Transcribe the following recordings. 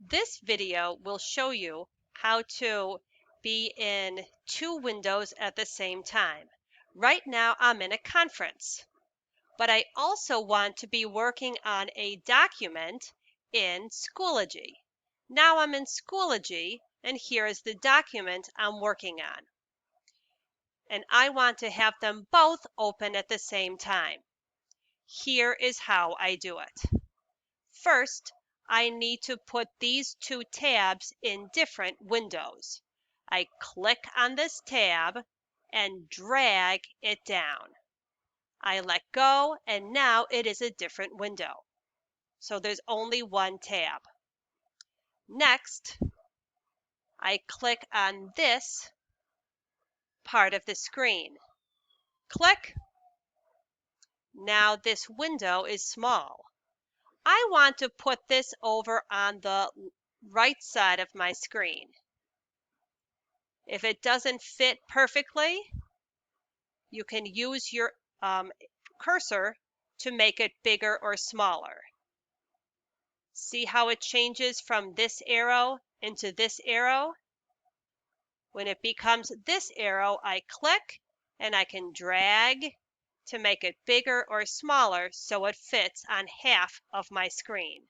This video will show you how to be in two windows at the same time. Right now I'm in a conference, but I also want to be working on a document in Schoology. Now I'm in Schoology, and here is the document I'm working on. And I want to have them both open at the same time. Here is how I do it. First, I need to put these two tabs in different windows. I click on this tab and drag it down. I let go, and now it is a different window. So there's only one tab. Next, I click on this part of the screen. Click. Now this window is small. I want to put this over on the right side of my screen. If it doesn't fit perfectly, you can use your cursor to make it bigger or smaller. See how it changes from this arrow into this arrow? When it becomes this arrow, I click and I can drag to make it bigger or smaller so it fits on half of my screen.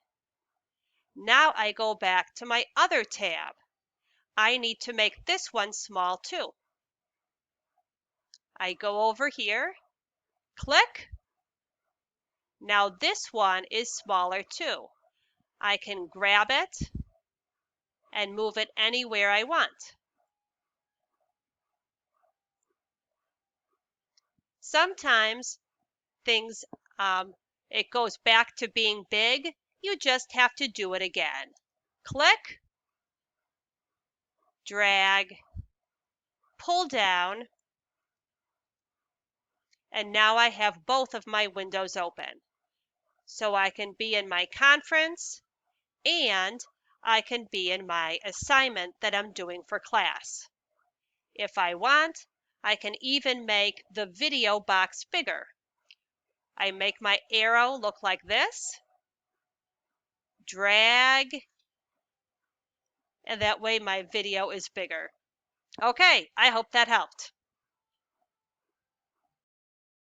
Now I go back to my other tab. I need to make this one small too. I go over here, click. Now this one is smaller too. I can grab it and move it anywhere I want. Sometimes things, it goes back to being big. You just have to do it again. Click, drag, pull down, and now I have both of my windows open. So I can be in my conference and I can be in my assignment that I'm doing for class. If I want, I can even make the video box bigger. I make my arrow look like this, drag, and that way my video is bigger. Okay, I hope that helped.